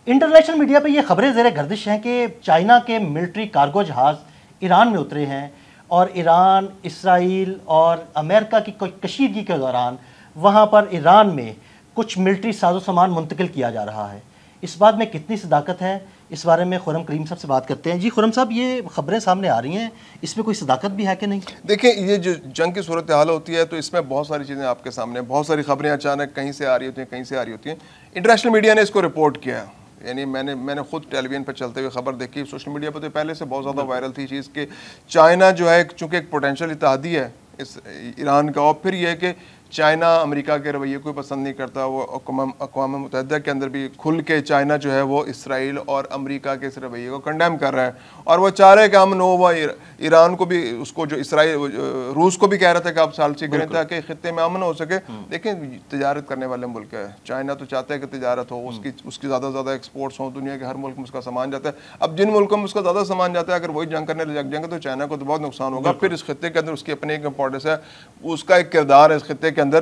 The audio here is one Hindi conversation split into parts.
इंटरनेशनल मीडिया पे ये खबरें ज़ेरे गर्दिश हैं कि चाइना के मिलिट्री कार्गो जहाज़ ईरान में उतरे हैं और ईरान, इसराइल और अमेरिका की कशीदगी के दौरान वहाँ पर ईरान में कुछ मिलिट्री साजो सामान मुंतकिल किया जा रहा है। इस बात में कितनी सदाकत है, इस बारे में खुरम करीम साहब से बात करते हैं। जी खुरम साहब, ये खबरें सामने आ रही हैं, इसमें कोई सदाकत भी है कि नहीं? देखिए, ये जो जंग की सूरत हाल होती है तो इसमें बहुत सारी चीज़ें आपके सामने, बहुत सारी खबरें अचानक कहीं से आ रही होती हैं, कहीं से आ रही होती हैं। इंटरनेशनल मीडिया ने इसको रिपोर्ट किया, यानी मैंने खुद टेलीविजन पर चलते हुए खबर देखी। सोशल मीडिया पर तो पहले से बहुत ज़्यादा वायरल थी चीज़ कि चाइना जो है चूँकि एक पोटेंशियल इत्तेहादी है इस ईरान का, और फिर यह है कि चाइना अमेरिका के रवैये को पसंद नहीं करता। वो अक़वाम मुत्तहिदा के अंदर भी खुल के चाइना जो है वो इसराइल और अमेरिका के इस रवैये को कंडेम कर रहा है, और वो चाह रहे हैं कि अमन हो। वह ईरान को भी, उसको जो इसराइल रूस को भी कह रहा था कि आप सालसी करें ताकि खित्ते में अमन हो सके। लेकिन तजारत करने वाले मुल्क है, चाइना तो चाहता है कि तजारत हो, उसकी ज़्यादा से ज़्यादा एक्सपोर्ट्स हो, दुनिया के हर मुल्क में उसका सामान जाता है। अब जिन मुल्कों में उसका ज़्यादा सामान जाता है, अगर वही जंग करने लग जाएंगे तो चाइना को तो बहुत नुकसान होगा। फिर इस खित्ते के अंदर उसकी अपनी एक इंपॉर्टेंस है, उसका एक किरदार है इस खित्ते के अंदर,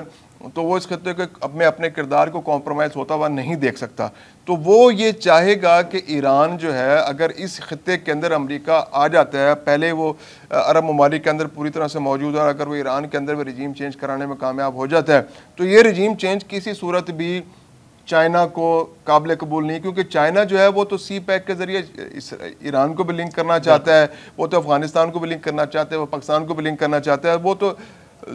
तो वो इस खित्ते के अपने किरदार को कॉम्प्रोमाइज़ होता हुआ नहीं देख सकता। तो वो ये चाहेगा कि ईरान जो है, अगर इस खित्ते के अंदर अमेरिका आ जाता है, पहले वो अरब ममालिक के अंदर पूरी तरह से मौजूद है, और अगर वो ईरान के अंदर भी रजीम चेंज कराने में कामयाब हो जाता है तो ये रजीम चेंज किसी सूरत भी चाइना को काबिल कबूल नहीं, क्योंकि चाइना जो है वो तो सी पैक के ज़रिए ईरान को भी लिंक करना चाहता है, वो तो अफगानिस्तान को भी लिंक करना चाहता है, वो पाकिस्तान को भी लिंक करना चाहता है, वो तो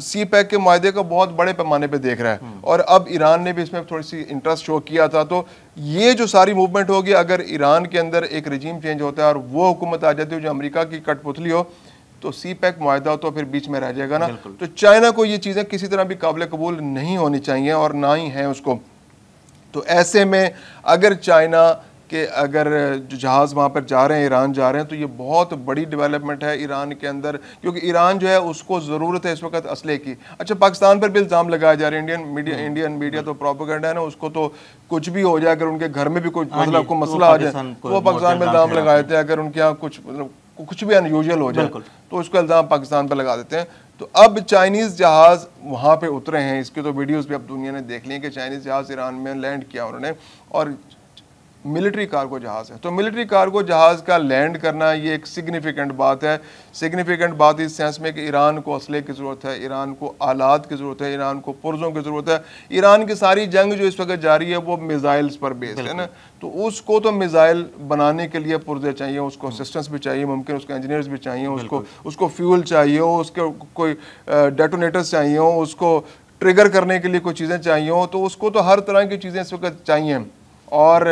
सी पैक के मायदे को बहुत बड़े पैमाने पे देख रहा है। और अब ईरान ने भी इसमें थोड़ी सी इंटरेस्ट शो किया था। तो ये जो सारी मूवमेंट होगी, अगर ईरान के अंदर एक रजीम चेंज होता है और वो हुकूमत आ जाती है जो अमेरिका की कठपुतली हो, तो सी पैक मुआहदा तो फिर बीच में रह जाएगा ना। तो चाइना को ये चीज़ें किसी तरह भी काबिल कबूल नहीं होनी चाहिए, और ना ही है उसको। तो ऐसे में अगर चाइना कि अगर जो जहाज़ वहाँ पर जा रहे हैं, ईरान जा रहे हैं, तो ये बहुत बड़ी डेवलपमेंट है ईरान के अंदर, क्योंकि ईरान जो है उसको ज़रूरत है इस वक्त असले की। अच्छा, पाकिस्तान पर भी इल्ज़ाम लगाया जा रहे हैं, इंडियन मीडिया तो प्रोपेगेंडा है ना, उसको तो कुछ भी हो जाए, अगर उनके घर में भी कोई मतलब कोई मसला आ जाए तो वो पाकिस्तान में इल्ज़ाम लगा देते हैं। अगर उनके यहाँ कुछ भी अनयूजुअल हो जाए तो उसको इल्ज़ाम पाकिस्तान पर लगा देते हैं। तो अब चाइनीज़ जहाज़ वहाँ पे उतरे हैं, इसकी तो वीडियोस भी अब दुनिया ने देख ली कि चाइनीज़ जहाज़ ईरान में लैंड किया उन्होंने, और मिलिट्री कार्गो जहाज़ है। तो मिलिट्री कार्गो जहाज़ का लैंड करना ये एक सिग्निफिकेंट बात है। सिग्निफिकेंट बात इस सेंस में कि ईरान को असले की ज़रूरत है, ईरान को आलात की ज़रूरत है, ईरान को पुर्जों की ज़रूरत है। ईरान की सारी जंग जो इस वक्त जारी है वो मिज़ाइल्स पर बेस्ड है ना, तो उसको तो मिज़ाइल बनाने के लिए पुर्जे चाहिए, उसको असिस्टेंस भी चाहिए, मुमकिन उसको इंजीनियर्स भी चाहिए, उसको फ्यूल चाहिए, उसके कोई डेटोनेटर्स चाहिए, उसको ट्रिगर करने के लिए कोई चीज़ें चाहिए, तो उसको तो हर तरह की चीज़ें इस वक्त चाहिए, और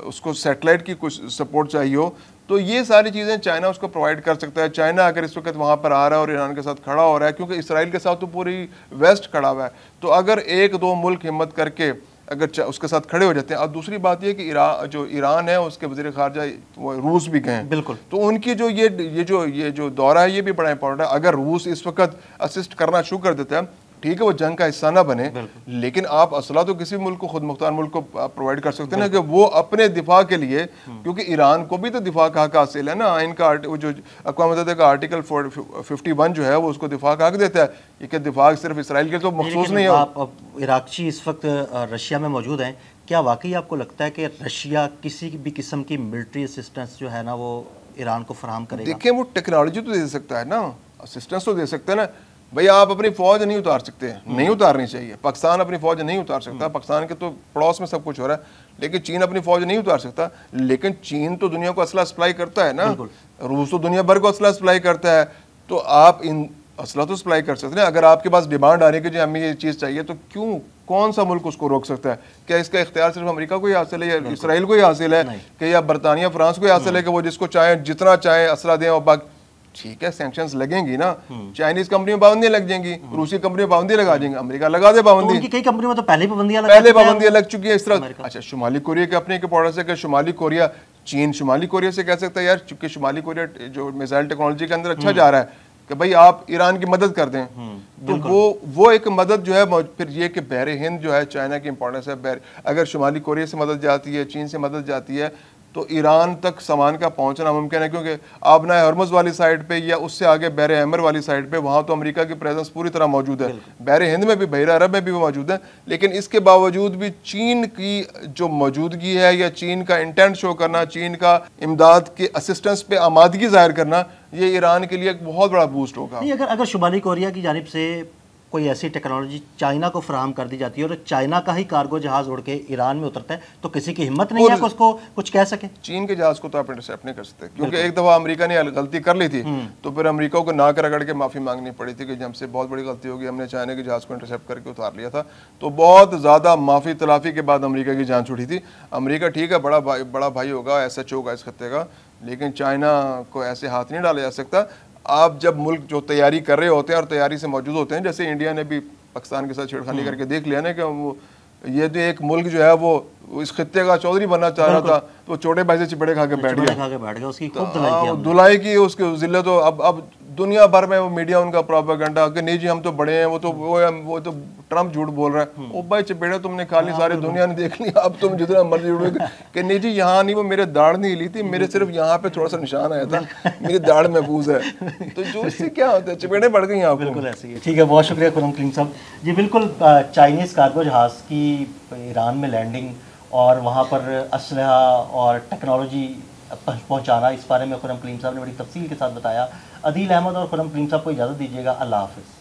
उसको सैटेलाइट की कुछ सपोर्ट चाहिए हो। तो ये सारी चीज़ें चाइना उसको प्रोवाइड कर सकता है। चाइना अगर इस वक्त वहाँ पर आ रहा है और ईरान के साथ खड़ा हो रहा है, क्योंकि इसराइल के साथ तो पूरी वेस्ट खड़ा हुआ है, तो अगर एक दो मुल्क हिम्मत करके अगर उसके साथ खड़े हो जाते हैं। और दूसरी बात यह कि जो ईरान है उसके वज़ीर ख़ारजा वो रूस भी गए हैं, बिल्कुल, तो उनकी जो ये जो दौरा है ये भी बड़ा इंपॉर्टेंट है। अगर रूस इस वक्त असिस्ट करना शुरू कर देता है, ठीक है, वो जंग का हिस्सा ना बने, लेकिन आप असला तो किसी मुल्क को, खुद मुख्तार मुल्क को प्रोवाइड कर सकते हैं ना, कि वो अपने दिफा के लिए, क्योंकि ईरान को भी तो दिफा का हक हासिल है ना। इनका जो अक़वाम मुत्तहिदा का आर्टिकल 51 जो है वो उसको दिफा का हक देता है। ये कि दिफा सिर्फ इसराइल के तो मखसूस नहीं है। आप इराक़ची इस वक्त रशिया में मौजूद हैं, क्या वाकई आपको लगता है कि रशिया किसी भी किस्म की मिलिट्री असिस्टेंस जो है ना वो ईरान को फराहम करेगा? देखिए, वो टेक्नोलॉजी तो दे सकता है ना, असिस्टेंस तो दे सकता है ना। भाई आप अपनी फौज नहीं उतार सकते, नहीं उतारनी चाहिए। पाकिस्तान अपनी फौज नहीं उतार सकता, पाकिस्तान के तो पड़ोस में सब कुछ हो रहा है, लेकिन चीन अपनी फौज नहीं उतार सकता। लेकिन चीन तो दुनिया को असला सप्लाई करता है ना, रूस तो दुनिया भर को असला सप्लाई करता है, तो आप इन असला तो सप्लाई कर सकते हैं। अगर आपके पास डिमांड आ रही है कि हमें ये चीज़ चाहिए, तो क्यों, कौन सा मुल्क उसको रोक सकता है? क्या इसका इख्तियार सिर्फ अमेरिका को ही हासिल है, या इसराइल को ही हासिल है, कि या बरतानिया फ्रांस को ही हासिल है कि वो जिसको चाहे जितना चाहे असला दें? और बाकी ठीक है, सैंक्शंस लगेंगी ना, चाइनीज कंपनी में पाबंदियां लग जाएंगी, रूसी कंपनी में पाबंदी लगा देंगे, अमेरिका लगा दे पाबंदी। तो कई कंपनी में तो पहले पाबंदियां लग चुकी है इस तरह। अच्छा, शुमाली कोरिया के अपने के प्रोडक्ट है, शुमाली कोरिया, चीन शुमाली कोरिया से कह सकता है यार, चूंकि शुमाली कोरिया जो मिसाइल टेक्नोलॉजी के अंदर अच्छा जा रहा है, कि भाई आप ईरान की मदद कर दें, तो वो एक मदद जो है। फिर ये कि बहरे हिंद जो है चाइना की इंपॉर्टेंस है, अगर शुमाली कोरिया से मदद जाती है, चीन से मदद जाती है, तो ईरान तक सामान का पहुंचना मुमकिन है, क्योंकि आप ना हरमुज़ वाली साइड पे या उससे आगे बहर अहमर वाली साइड पे वहाँ तो अमेरिका की प्रेजेंस पूरी तरह मौजूद है, बहर हिंद में भी, बहर अरब में भी वो मौजूद है। लेकिन इसके बावजूद भी चीन की जो मौजूदगी है या चीन का इंटेंट शो करना, चीन का इमदाद के असिस्टेंस पे आमादगी जाहिर करना, ये ईरान के लिए एक बहुत बड़ा बूस्ट होगा। नहीं, अगर शुमाली कोरिया की जानिब से कोई ऐसी टेक्नोलॉजी चाइना को फराहम कर दी जाती है और चाइना का ही कार्गो जहाज़ उड़ के ईरान में उतरता है, तो किसी की हिम्मत नहीं है कि उसको कुछ कह सके। चीन के जहाज़ को तो आप इंटरसेप्ट नहीं कर सकते, क्योंकि एक दफ़ा अमेरिका ने गलती कर ली थी, तो फिर अमेरिका को नाक रगड़ के माफ़ी मांगनी पड़ी थी कि हमसे बहुत बड़ी गलती होगी, हमने चाइना के जहाज़ को इंटरसेप्ट करके उतार लिया था। तो बहुत ज़्यादा माफ़ी तलाफ़ी के बाद अमेरिका की जान छूटी थी। अमेरिका ठीक है, बड़ा भाई होगा, SHO होगा इस खत्ते का, लेकिन चाइना को ऐसे हाथ नहीं डाला जा सकता। आप जब मुल्क जो तैयारी कर रहे होते हैं और तैयारी से मौजूद होते हैं, जैसे इंडिया ने भी पाकिस्तान के साथ छेड़खानी करके देख लिया ना कि वो ये तो एक मुल्क जो है वो इस खत्ते का चौधरी बनना चाह रहा था, तो छोटे भाई से चिपड़े खा के बैठ गया, उसकी खूब धुलाई की धुलाई की उसके जिले। तो अब दुनिया भर में वो मीडिया उनका प्रोपेगेंडा कि नहीं जी हम तो बड़े हैं, वो तो ट्रम्प झूठ बोल रहा है। ओ भाई चपेड़े तुमने खा ली, सारी दुनिया ने देख लिया, अब तुम जितना मर्जी उड़ोगे कि नहीं जी यहाँ नहीं, वो मेरे दाढ़ नहीं हिली थी, मेरे सिर्फ यहाँ पे थोड़ा सा निशान आया था, मेरी दाढ़ महफूज है। तो जो इससे क्या होता है, चपेड़े पड़ गई आपको। बिल्कुल ऐसे ही। ठीक है, बहुत शुक्रिया खुर्रम कलीम साहब जी। बिल्कुल चाइनीज़ कार्गो जहाज़ की ईरान में लैंडिंग और वहाँ पर असलहा और टेक्नोलॉजी पहुँचाना, इस बारे में खुर्रम कलीम साहब ने बड़ी तफसील के साथ बताया। अदील अहमद और खुर्रम कलीम साहब को इजाज़त दीजिएगा। अल्लाह हाफ़िज़।